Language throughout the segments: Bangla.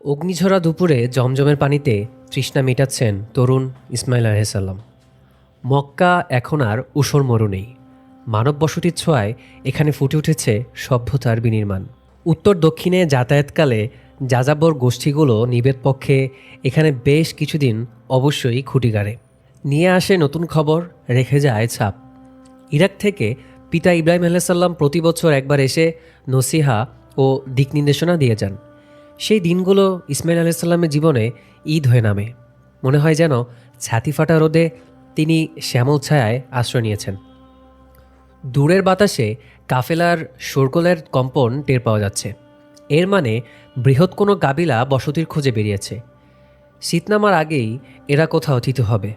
অগ্নিঝরা দুপুরে জমজমের পানিতে তৃষ্ণা মেটাচ্ছেন তরুণ ইসমাইল আলাইহিসসালাম। মক্কা এখন আর ঊষর মরু নেই। মানব বসতির ছোঁয়ায় এখানে ফুটে উঠেছে সভ্যতার বিনির্মাণ। উত্তর দক্ষিণে যাতায়াতকালে যাযাবর গোষ্ঠীগুলো নিবেদ পক্ষে এখানে বেশ কিছুদিন অবশ্যই খুঁটি গাড়ে। নিয়ে আসে নতুন খবর, রেখে যায় ছাপ। ইরাক থেকে পিতা ইব্রাহিম আলাইহিসসালাম প্রতি বছর একবার এসে নসিহা ও দিক নির্দেশনা দিয়ে যান। সেই দিনগুলো ইসমাইল আলাইহিসসালামের জীবনে ঈদ হয়ে নামে। মনে হয় যেন ছাতি ফাটা রোদে তিনি শ্যামল ছায়ায় আশ্রয় নিয়েছেন। দূরের বাতাসে কাফেলার শোরগোলের কম্পন টের পাওয়া যাচ্ছে। এর মানে বৃহৎ কোনো কাবিলা বসতির খোঁজে বেরিয়েছে। শীত নামার আগেই এরা কোথাও থিত হবে।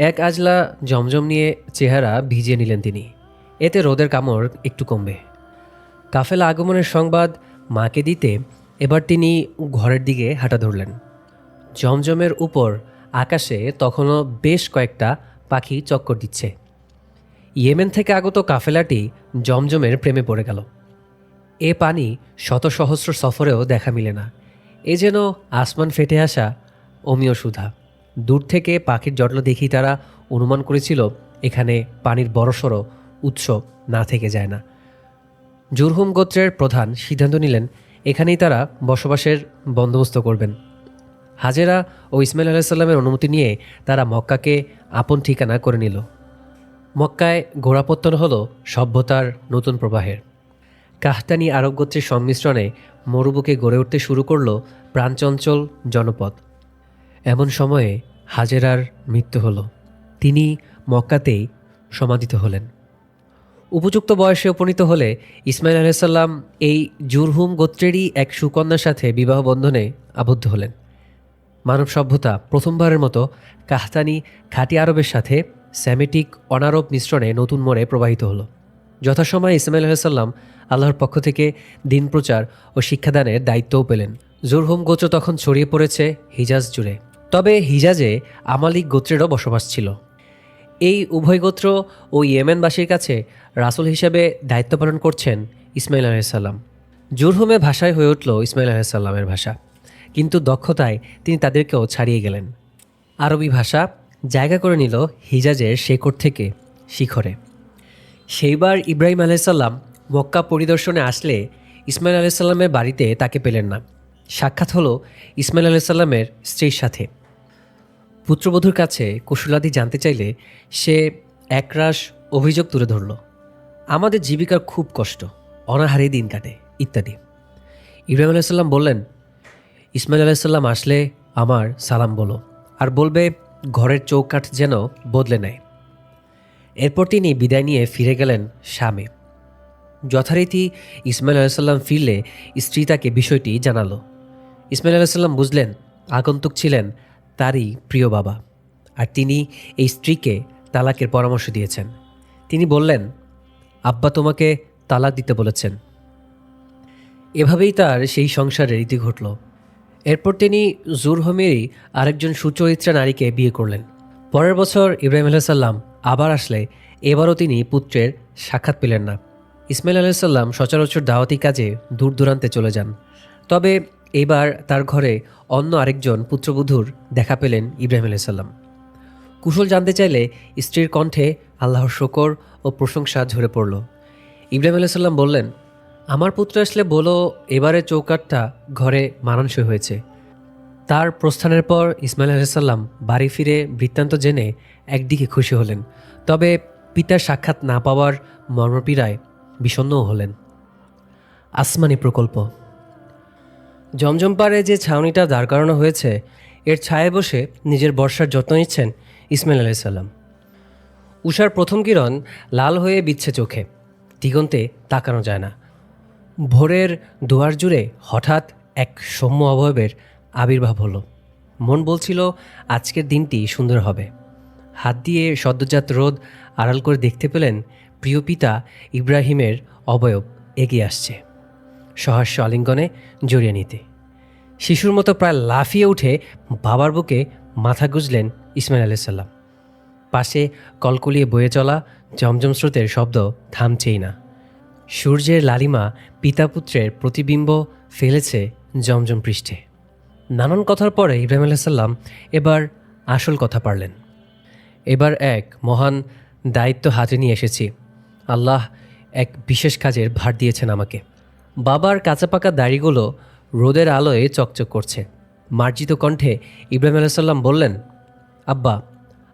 এক আজলা জমজম নিয়ে চেহারা ভিজিয়ে নিলেন তিনি। এতে রোদের কামড় একটু কমবে। কাফেলা আগমনের সংবাদ মাকে দিতে এবার তিনি ঘরের দিকে হাঁটা ধরলেন। জমজমের উপর আকাশে তখনও বেশ কয়েকটা পাখি চক্কর দিচ্ছে। ইয়েমেন থেকে আগত কাফেলাটি জমজমের প্রেমে পড়ে গেল। এ পানি শত সহস্র সফরেও দেখা মিলে না। এ যেন আসমান ফেটে আসা অমীয় সুধা। দূর থেকে পাখির জটলা দেখি তারা অনুমান করেছিল এখানে পানির বড়সড় উৎস না থেকে যায় না। জুরহুম গোত্রের প্রধান সিদ্ধান্ত নিলেন এখানেই তারা বসবাসের বন্দোবস্ত করবেন। হাজেরা ও ইসমাইল আলাইহিসসালামের অনুমতি নিয়ে তারা মক্কাকে আপন ঠিকানা করে নিল। মক্কায় গোড়াপত্তন হল সভ্যতার নতুন প্রবাহের। কাহতানি আরব গোত্রের সংমিশ্রণে মরুবুকে গড়ে উঠতে শুরু করল প্রাণচঞ্চল জনপদ। এমন সময়ে হাজেরার মৃত্যু হল। তিনি মক্কাতেই সমাধিত হলেন। উপযুক্ত বয়সে উপনীত হলে ইসমাইল আলাইহিসসালাম এই জুরহুম গোত্রেরই এক সুকন্যার সাথে বিবাহ বন্ধনে আবদ্ধ হলেন। মানব সভ্যতা প্রথমবারের মতো কাহতানি খাঁটি আরবের সাথে স্যামেটিক অনারব মিশ্রণে নতুন মোড়ে প্রবাহিত হলো। যথাসময়ে ইসমাইল আলাইহিসসালাম আল্লাহর পক্ষ থেকে দিন প্রচার ও শিক্ষাদানের দায়িত্বও পেলেন। জুরহুম গোত্র তখন ছড়িয়ে পড়েছে হিজাজ জুড়ে। তবে হিজাজে আমালিক গোত্রেরও বসবাস ছিল। এই উভয় গোত্র ও ইয়েমেনবাসীর কাছে রাসূল হিসেবে দায়িত্ব পালন করছেন ইসমাইল আলাইহিসসালাম। জুরহুমে ভাষায় হয়ে উঠল ইসমাইল আলাইহিসসালামের ভাষা, কিন্তু দক্ষতায় তিনি তাদেরকেও ছাড়িয়ে গেলেন। আরবি ভাষা জায়গা করে নিল হিজাজের শেকড় থেকে শিখরে। সেইবার ইব্রাহিম আলাইহিসসালাম মক্কা পরিদর্শনে আসলে ইসমাইল আলাইহিসসালামের বাড়িতে তাকে পেলেন না। সাক্ষাৎ হলো ইসমাইল আলাইহিসসালামের স্ত্রীর সাথে। পুত্রবধূর কাছে কুশলাদি জানতে চাইলে সে একরাশ অভিযোগ তুলে ধরল। আমাদের জীবিকার খুব কষ্ট, অনাহারে দিন কাটে ইত্যাদি। ইব্রাহিম আলাইহিসসালাম বললেন, ইসমাইল আলাইহিসসালাম আসলে আমার সালাম বলো, আর বলবে ঘরের চৌকাঠ যেন বদলে নেয়। এরপর তিনি বিদায় নিয়ে ফিরে গেলেন শামে। যথারীতি ইসমাইল আলাইহিসসালাম ফিরলে স্ত্রী তাকে বিষয়টি জানালো। ইসমাইল আলাইহিসসালাম বুঝলেন আগন্তুক ছিলেন তারই প্রিয় বাবা, আর তিনি এই স্ত্রীকে তালাকের পরামর্শ দিয়েছেন। তিনি বললেন, আব্বা তোমাকে তালাক দিতে বলেছেন। এভাবেই তার সেই সংসারের রীতি ঘটল। এরপর তিনি জুরহুমেরই আরেকজন সুচরিত্রা নারীকে বিয়ে করলেন। পরের বছর ইব্রাহিম আলাইহিসসালাম আবার আসলে এবারও তিনি পুত্রের সাক্ষাৎ পেলেন না। ইসমাইল আলাইহিসসালাম সচরাচর দাওয়াতি কাজে দূর দূরান্তে চলে যান। তবে এবার তার ঘরে অন্য আরেকজন পুত্রবধূর দেখা পেলেন ইব্রাহিম আলাইহিসসালাম। কুশল জানতে চাইলে স্ত্রীর কণ্ঠে আল্লাহর শকর ও প্রশংসা ঝরে পড়ল। ইব্রাহিম আলাইহিসসালাম বললেন, আমার পুত্র আসলে বলো এবারের চৌকাঠটা ঘরে মানানসই হয়েছে। তার প্রস্থানের পর ইসমাইল আলাইহিসসালাম বাড়ি ফিরে বৃত্তান্ত জেনে একদিকে খুশি হলেন, তবে পিতার সাক্ষাৎ না পাওয়ার মর্মপীড়ায় বিষণ্ণও হলেন। আসমানি প্রকল্প। জমজম পাড়ে যে ছাউনিটা দাঁড় করানো হয়েছে এর ছায়ায় বসে নিজের বর্ষার যত্ন নিচ্ছেন ইসমাইল আলাইহিসসালাম। উষার প্রথম কিরণ লাল হয়ে বিচ্ছে চোখে, দিগন্তে তাকানো যায় না। ভোরের দুয়ার জুড়ে হঠাৎ এক সৌম্য অবয়বের আবির্ভাব হলো। মন বলছিল আজকের দিনটি সুন্দর হবে। হাত দিয়ে সদ্যজাত রোদ আড়াল করে দেখতে পেলেন প্রিয় পিতা ইব্রাহিমের অবয়ব এগিয়ে আসছে সহাস্য আলিঙ্গনে জড়িয়ে নিতে। শিশুর মতো প্রায় লাফিয়ে উঠে বাবার বুকে মাথা গুঁজলেন ইসমাইল আলাইহিসসালাম। পাশে কলকলিয়ে বয়ে চলা জমজম স্রোতের শব্দ থামছেই না। সূর্যের লালিমা পিতাপুত্রের প্রতিবিম্ব ফেলেছে জমজম পৃষ্ঠে। নানান কথার পরে ইব্রাহিম আলাইসাল্লাম এবার আসল কথা পারলেন। এবার এক মহান দায়িত্ব হাতে নিয়ে এসেছি। আল্লাহ এক বিশেষ কাজের ভার দিয়েছেন আমাকে। বাবার কাঁচা পাকা দাড়িগুলো রোদের আলোয় চকচক করছে। মার্জিত কণ্ঠে ইব্রাহিম আলাইসাল্লাম বললেন, আব্বা,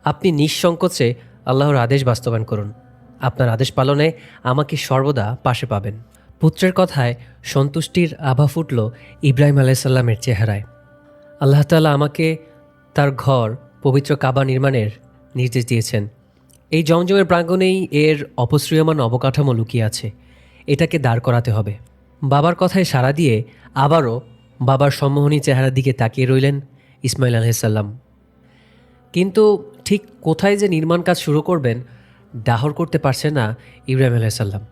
আপনি নিঃসংকোচে আল্লাহর আদেশ বাস্তবায়ন করুন। আপনার আদেশ পালনে আমাকে সর্বদা পাশে পাবেন। পুত্রের কথায় সন্তুষ্টির আভা ফুটল ইব্রাহিম আলাইসাল্লামের চেহারায়। আল্লাহ তাআলা আমাকে তার ঘর পবিত্র কাবা নির্মাণের নির্দেশ দিয়েছেন। এই জমজমের প্রাঙ্গণেই এর অপসৃয়মান অবকাঠামো লুকিয়ে আছে। এটাকে দাঁড় করাতে হবে। বাবার কথায় সাড়া দিয়ে আবারও বাবার সম্মোহনী চেহারার দিকে তাকিয়ে রইলেন ইসমাইল আলাইহিসসালাম। কিন্তু ঠিক কোথায় যে নির্মাণ কাজ শুরু করবেন ডাহর করতে পারছে না ইব্রাহিম আলাইহিসসালাম।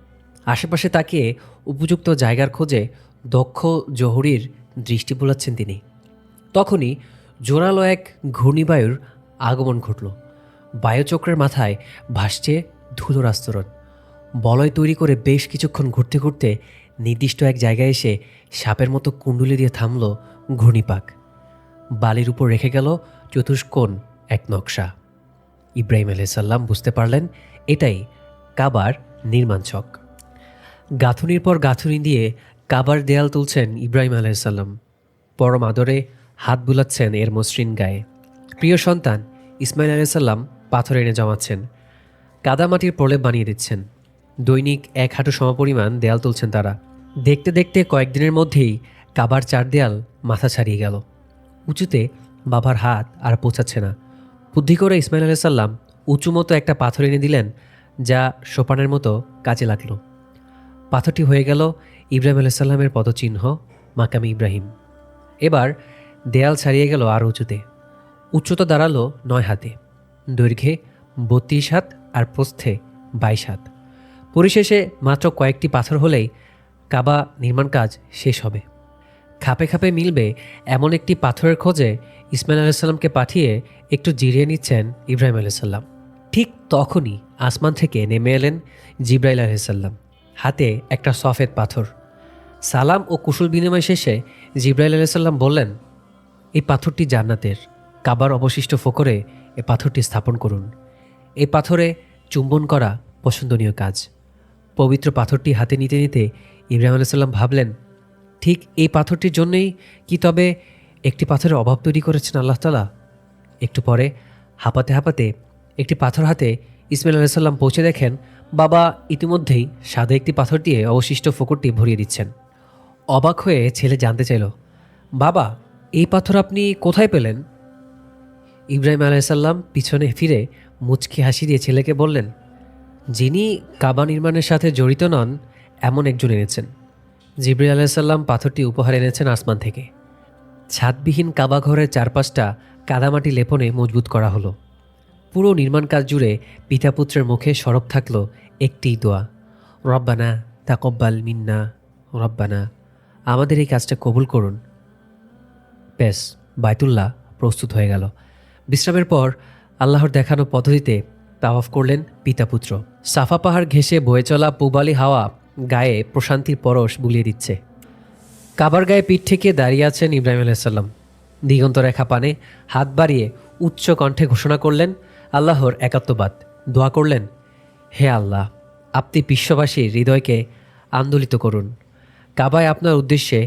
আশেপাশে তাকিয়ে উপযুক্ত জায়গার খোঁজে দক্ষ জহুরির দৃষ্টি বোলাচ্ছেন তিনি। তখনই জোরালো এক ঘূর্ণিবায়ুর আগমন ঘটল। বায়ুচক্রের মাথায় ভাসছে ধুলোর আস্তরণ। বলয় তৈরি করে বেশ কিছুক্ষণ ঘুরতে ঘুরতে নির্দিষ্ট এক জায়গায় এসে সাপের মতো কুণ্ডুলি দিয়ে থামল ঘূর্ণিপাক। বালির উপর রেখে গেল চতুষ্কোণ এক নকশা। ইব্রাহিম আলাইহিসসালাম বুঝতে পারলেন এটাই কাবার নির্মাণ ছক। গাঁথুনির পর গাঁথুনি দিয়ে কাবার দেয়াল তুলছেন ইব্রাহিম আলাইহিসসালাম। পরম আদরে হাত বুলাচ্ছেন এর মসৃণ গায়ে। প্রিয় সন্তান ইসমাইল আলাইহিসসালাম পাথর এনে জমাচ্ছেন, কাদামাটির প্রলেপ বানিয়ে দিচ্ছেন। দৈনিক 1 হাঁটু সমপরিমাণ দেয়াল তুলছেন তারা। দেখতে দেখতে কয়েকদিনের মধ্যেই কাবার 4 দেয়াল মাথা ছাড়িয়ে গেল। উঁচুতে বাবার হাত আর পৌঁছাচ্ছে না। বুদ্ধি করে ইসমাইল আলাইহিসসালাম উঁচু মতো একটা পাথর এনে দিলেন, যা সোপানের মতো কাজে লাগলো। পাথরটি হয়ে গেল ইব্রাহিম আলাইহিসসালামের পদচিহ্ন, মাকামে ইব্রাহিম। এবার দেয়াল ছাড়িয়ে গেল আর উঁচুতে। উচ্চতা দাঁড়ালো 9 হাতে, দৈর্ঘ্যে 32 হাত আর প্রস্থে 22 হাত। পরিশেষে মাত্র কয়েকটি পাথর হলেই কাবা নির্মাণ কাজ শেষ হবে। খাপে খাপে মিলবে এমন একটি পাথরের খোঁজে ইসমাইল আলাইহিসসালামকে পাঠিয়ে একটু জিরিয়ে নিচ্ছেন ইব্রাহিম আলাইহিসসালাম। ঠিক তখনই আসমান থেকে নেমে এলেন জিবরাইল আলাইহিসসালাম, হাতে একটা সফেদ পাথর। সালাম ও কুশল বিনিময় শেষে জিবরাইল আলাইহিসসালাম বললেন, এই পাথরটি জান্নাতের। কাবার অবশিষ্ট ফোকরে এ পাথরটি স্থাপন করুন। এই পাথরে চুম্বন করা পছন্দনীয় কাজ। পবিত্র পাথরটি হাতে নিতে নিতে ইব্রাহিম আলাইহিসসালাম ভাবলেন, ঠিক এই পাথরটির জন্যই কি তবে একটি পাথরের অভাব তৈরি করেছেন আল্লাহ তাআলা? একটু পরে হাঁপাতে হাঁপাতে একটি পাথর হাতে ইসমাইল আলাইহিসসালাম পৌঁছে দেখেন বাবা ইতিমধ্যেই সাদা একটি পাথর দিয়ে অবশিষ্ট ফোকরটি ভরিয়ে দিচ্ছেন। অবাক হয়ে ছেলে জানতে চাইল, বাবা, এই পাথর আপনি কোথায় পেলেন? ইব্রাহিম আলাইহিসসালাম পিছনে ফিরে মুচকি হাসি দিয়ে ছেলেকে বললেন, যিনি কাবা নির্মাণের সাথে জড়িত নন এমন একজন এনেছেন। জিবরাইল আলাইহিসসালাম পাথরটি উপহার এনেছেন আসমান থেকে। ছাদবিহীন কাবা ঘরের চারপাশটা কাদামাটি লেপনে মজবুত করা হলো। পুরো নির্মাণ কাজ জুড়ে পিতা পুত্রের মুখে সরব থাকল একটি দোয়া, রব্বানা তাকব্বাল মিন্না, রব্বানা আমাদের এই কাজটা কবুল করুন। ব্যাস, বাইতুল্লাহ প্রস্তুত হয়ে গেল। বিশ্রামের পর আল্লাহর দেখানো পদ্ধতিতে তাওয়াফ করলেন পিতা পুত্র। সাফা পাহাড় ঘেঁষে বয়ে চলা পূবালি হাওয়া গায়ে প্রশান্তির পরশ বুলিয়ে দিচ্ছে। কাবার গায়ে পিঠ থেকে দাঁড়িয়ে আছেন ইব্রাহিম আলাইহিসসালাম। দিগন্ত রেখা পানে হাত বাড়িয়ে উচ্চ কণ্ঠে ঘোষণা করলেন আল্লাহর একাত্মবাদ। দোয়া করলেন, হে আল্লাহ, আপনি বিশ্ববাসীর হৃদয়কে আন্দোলিত করুন কাবায় আপনার উদ্দেশ্যে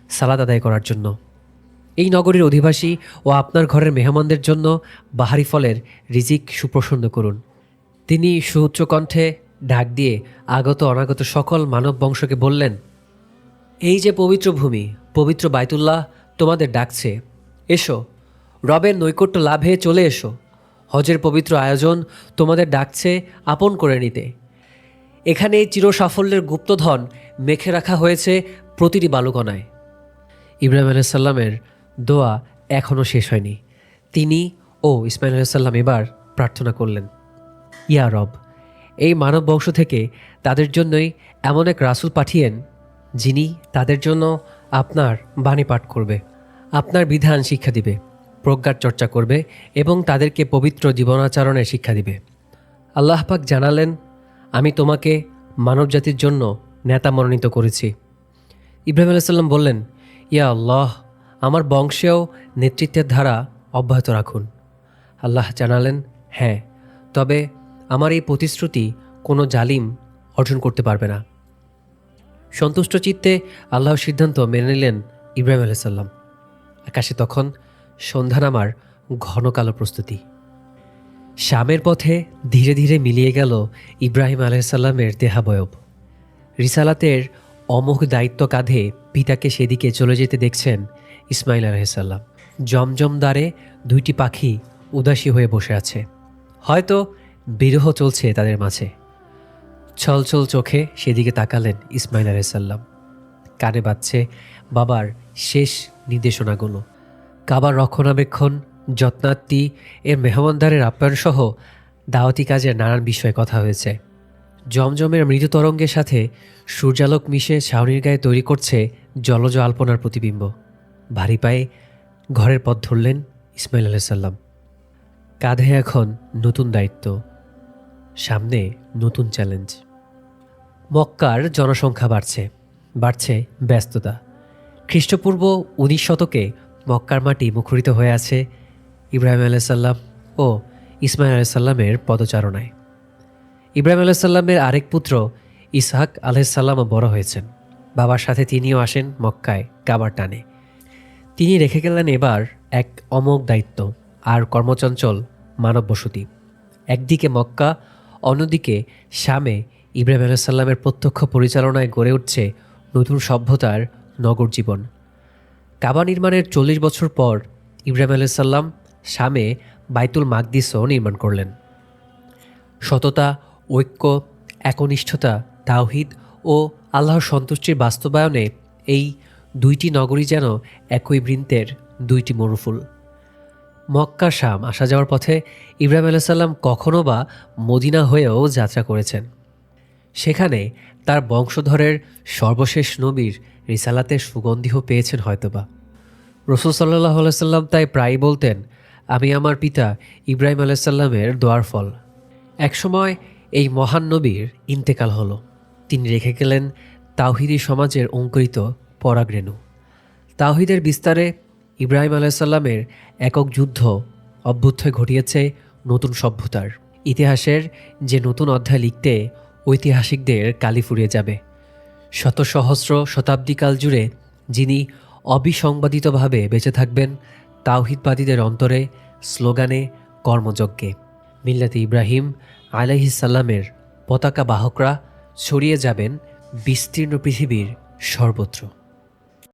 সালাত আদায় করার জন্য। এই নগরীর অধিবাসী ও আপনার ঘরের মেহমানদের জন্য বাহারি ফলের রিজিক সুপ্রসন্ন করুন। তিনি সুউচ্চ কণ্ঠে ডাক দিয়ে আগত অনাগত সকল মানব বংশকে বললেন, এই যে পবিত্র ভূমি, পবিত্র বাইতুল্লাহ তোমাদের ডাকছে। এসো, রবের নৈকট্য লাভে চলে এসো। হজের পবিত্র আয়োজন তোমাদের ডাকছে আপন করে নিতে। এখানে চির সাফল্যের গুপ্তধন মেখে রাখা হয়েছে প্রতিটি বালুকণায়। ইব্রাহিম আলাইহিসসালামের দোয়া এখনও শেষ হয়নি। তিনি ও ইসমাইল আলাইহিসসালাম এবার প্রার্থনা করলেন, ইয়া রব, এই মানব বংশ থেকে তাদের জন্যই এমন এক রাসূল পাঠিয়েন যিনি তাদের জন্য আপনার বাণী পাঠ করবে, আপনার বিধান শিক্ষা দিবে, প্রজ্ঞার চর্চা করবে এবং তাদেরকে পবিত্র জীবনাচরণের শিক্ষা দিবে। আল্লাহ পাক জানালেন, আমি তোমাকে মানবজাতির জন্য নেতা মনোনীত করেছি। ইব্রাহিম আলাইহিসসালাম বললেন, ইয়া আল্লাহ, আমার বংশেও নেতৃত্বের ধারা অব্যাহত রাখুন। আল্লাহ জানালেন, হ্যাঁ, তবে আমার এই প্রতিশ্রুতি কোনো জালিম অর্জন করতে পারবে না। সন্তুষ্ট চিত্তে আল্লাহর সিদ্ধান্ত মেনে নিলেন ইব্রাহিম আলাইসাল্লাম। আকাশে তখন সন্ধ্যা নামার ঘন কালো প্রস্তুতি। শামের পথে ধীরে ধীরে মিলিয়ে গেল ইব্রাহিম আলাইসাল্লামের দেহাবয়ব। রিসালাতের অমোঘ দায়িত্ব কাঁধে পিতাকে সেদিকে চলে যেতে দেখছেন ইসমাইল আলাইসাল্লাম। জমজম দ্বারে দুইটি পাখি উদাসী হয়ে বসে আছে, হয়তো বিরহ চলছে তাদের মাঝে। ছলছল চোখে সেদিকে তাকালেন ইসমাইল আলাইসাল্লাম। কানে বাজছে বাবার শেষ নির্দেশনাগুলো। কাবার রক্ষণাবেক্ষণ, যত্নার্থী এর মেহমানদারের আপ্যায়নসহ দাওয়াতি কাজের নানান বিষয়ে কথা হয়েছে। জমজমের মৃদু তরঙ্গের সাথে সূর্যালোক মিশে ছাউনির গায়ে তৈরি করছে জলজ আলপনার প্রতিবিম্ব। ভারী পায়ে ঘরের পথ ধরলেন ইসমাইল আলাইসাল্লাম। কাঁধে এখন নতুন দায়িত্ব, সামনে নতুন চ্যালেঞ্জ। মক্কার জনসংখ্যা বাড়ছে ব্যস্ততা। খ্রিস্টপূর্ব 19 শতকে মক্কার মাটি মুখরিত হয়ে আছে ইব্রাহিম আলাইসাল্লাম ও ইসমাইল আলাইসাল্লামের পদচারণায়। ইব্রাহিম আলাইসাল্লামের আরেক পুত্র ইসহাক আলাইসাল্লামও বড় হয়েছেন। বাবার সাথে তিনিও আসেন মক্কায় কাবার টানে। তিনি রেখে গেলেন এবার এক অমোঘ দায়িত্ব আর কর্মচঞ্চল মানব বসতি। একদিকে মক্কা, অন্যদিকে শামে ইব্রাহিম আলাইসাল্লামের প্রত্যক্ষ পরিচালনায় গড়ে উঠছে নতুন সভ্যতার নগর জীবন। কাবা নির্মাণের 40 বছর পর ইব্রাহিম আলাইসাল্লাম শামে বাইতুল মাকদিসও নির্মাণ করলেন। সততা, ঐক্য, একনিষ্ঠতা, তাওহিদ ও আল্লাহর সন্তুষ্টির বাস্তবায়নে এই দুইটি নগরী যেন একই বৃন্তের দুইটি মরুফুল। মক্কা শাম আসা যাওয়ার পথে ইব্রাহিম আলাইসাল্লাম কখনো বা মদিনা হয়েও যাত্রা করেছেন। সেখানে তার বংশধরের সর্বশেষ নবীর রিসালাতের সুগন্ধিও পেয়েছেন হয়তোবা। রাসূল সাল্লাল্লাহু আলাইহি সাল্লাম তাই প্রায়ই বলতেন, আমি আমার পিতা ইব্রাহিম আলাইসাল্লামের দোয়ার ফল। একসময় এই মহান নবীর ইন্তেকাল হলো। তিনি রেখে গেলেন তাওহিদি সমাজের অঙ্কুরিত পরাগরেণু। তাওহিদের বিস্তারে ইব্রাহিম আলাইসাল্লামের একক যুদ্ধ অভ্যুদয় ঘটিয়েছে নতুন সভ্যতার ইতিহাসের যে নতুন অধ্যায় লিখতে ঐতিহাসিকদের কালি ফুরিয়ে যাবে। শত সহস্র শতাব্দীকাল জুড়ে যিনি অবিসংবাদিতভাবে বেঁচে থাকবেন তাওহিদবাদীদের অন্তরে, স্লোগানে, কর্মযজ্ঞে। মিল্লাতে ইব্রাহিম আলাইহিসসালামের পতাকা বাহকরা ছড়িয়ে যাবেন বিস্তীর্ণ পৃথিবীর সর্বত্র।